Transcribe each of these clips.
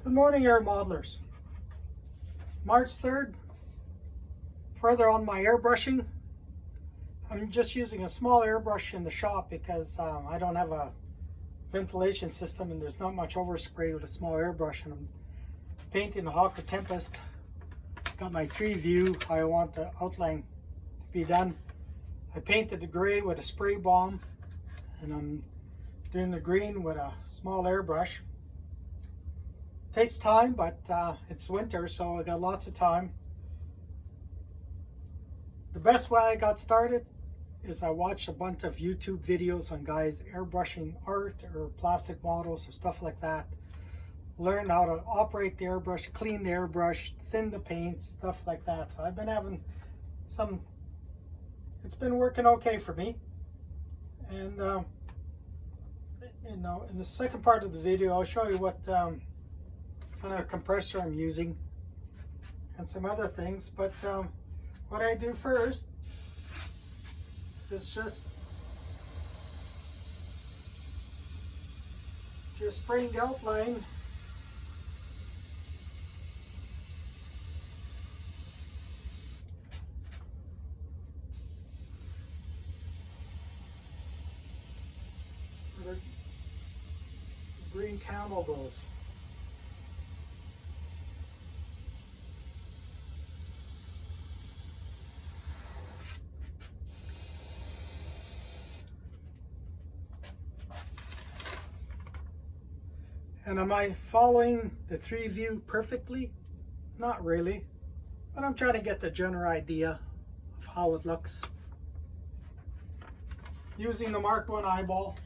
Good morning, air modelers. March 3rd, further on my airbrushing. I'm just using a small airbrush in the shop because I don't have a ventilation system and there's not much overspray with a small airbrush, and I'm painting the Hawker Tempest. Got my 3 view. I want the outline to be done. I painted the gray with a spray bomb, and I'm doing the green with a small airbrush. Takes time, but it's winter, so I got lots of time. The best way I got started is I watched a bunch of YouTube videos on guys airbrushing art or plastic models or stuff like that. Learn how to operate the airbrush, clean the airbrush, thin the paint, stuff like that. So I've been having some, it's been working okay for me. And in the second part of the video, I'll show you what kind of compressor I'm using and some other things. But what I do first is just spraying the outline where the green camel goes. And am I following the 3 view perfectly? Not really, but I'm trying to get the general idea of how it looks. Using the Mark 1 eyeball.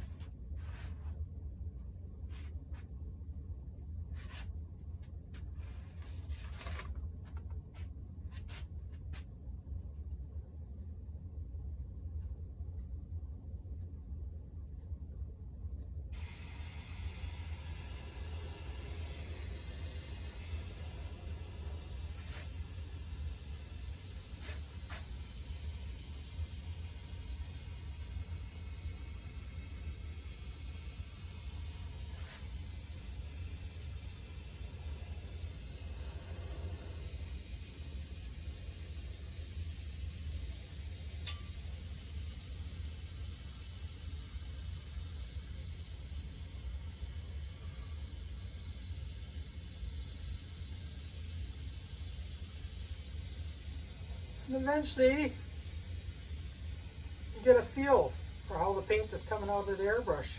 And eventually you get a feel for how the paint is coming out of the airbrush.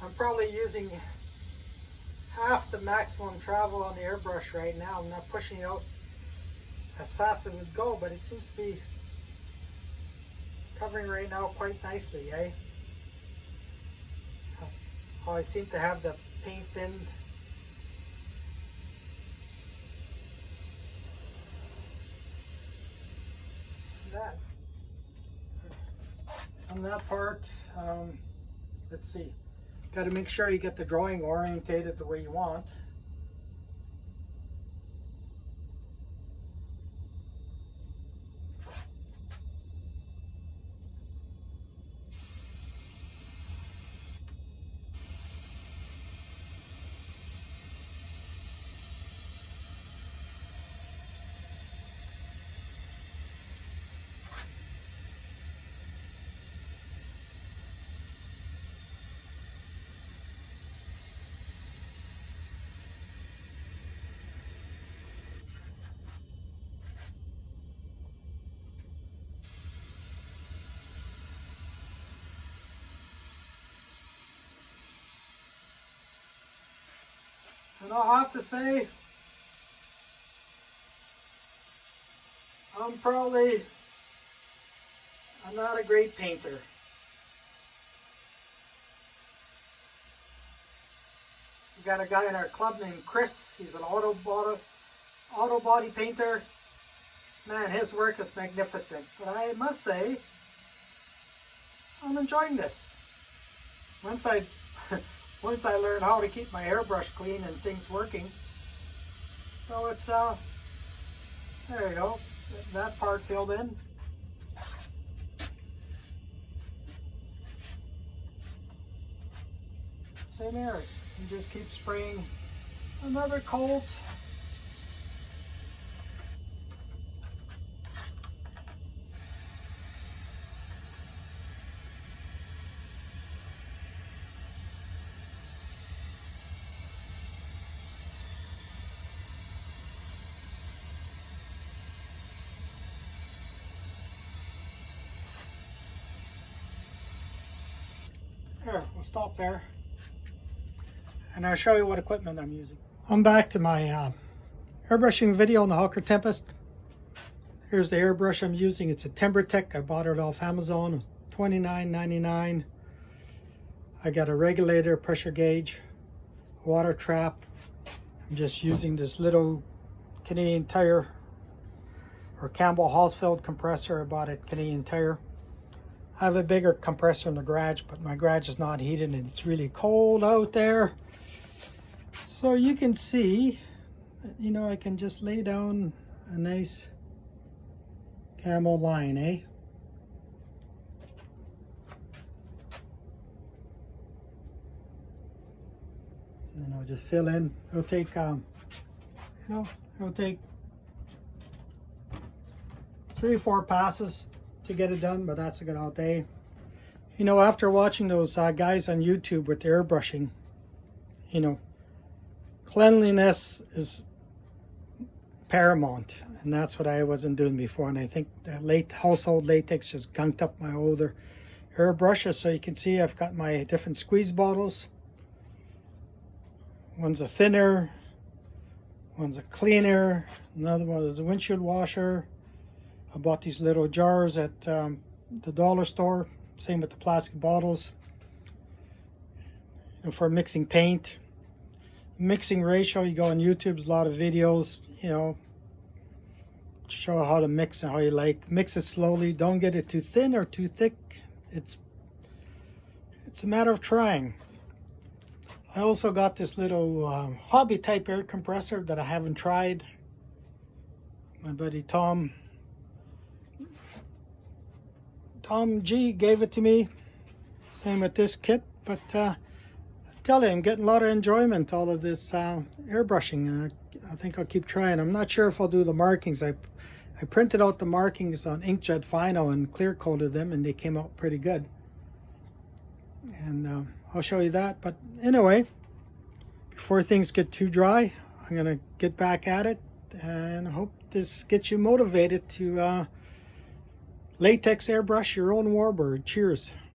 I'm probably using half the maximum travel on the airbrush right now. I'm not pushing it out as fast as it would go, but it seems to be covering right now quite nicely, eh? How I seem to have the paint thinned. That on that part, let's see, got to make sure you get the drawing orientated the way you want. And I'll have to say, I'm not a great painter. We got a guy in our club named Chris. He's an auto body painter. Man, his work is magnificent. But I must say, I'm enjoying this. Once I learn how to keep my airbrush clean and things working. So it's, there you go, that part filled in. Same here, you just keep spraying Another coat. There, we'll stop there. And I'll show you what equipment I'm using. I'm back to my airbrushing video on the Hawker Tempest. Here's the airbrush I'm using. It's a Tempest. I bought it off Amazon. It was $29.99. I got a regulator, pressure gauge, water trap. I'm just using this little Canadian Tire or Campbell Hallsfield compressor. I bought at Canadian Tire. I have a bigger compressor in the garage, but my garage is not heated and it's really cold out there. So you can see, you know, I can just lay down a nice camo line, eh? And I'll just fill in. It'll take, you know, it'll take 3 or 4 passes to get it done, but that's a good all day. You know, after watching those guys on YouTube with the airbrushing, you know, cleanliness is paramount, and that's what I wasn't doing before. And I think that household latex just gunked up my older airbrushes. So you can see I've got my different squeeze bottles. One's a thinner, one's a cleaner, another one is a windshield washer. I bought these little jars at the dollar store. Same with the plastic bottles. You know, for mixing paint. Mixing ratio, you go on YouTube, there's a lot of videos, you know, show how to mix and how you like. Mix it slowly. Don't get it too thin or too thick. It's a matter of trying. I also got this little hobby type air compressor that I haven't tried. My buddy Tom G gave it to me. Same with this kit, but I tell you, I'm getting a lot of enjoyment all of this airbrushing. I think I'll keep trying. I'm not sure if I'll do the markings. I printed out the markings on inkjet vinyl and clear coated them, and they came out pretty good. And I'll show you that. But anyway, before things get too dry, I'm gonna get back at it, and I hope this gets you motivated to latex airbrush your own warbird. Cheers.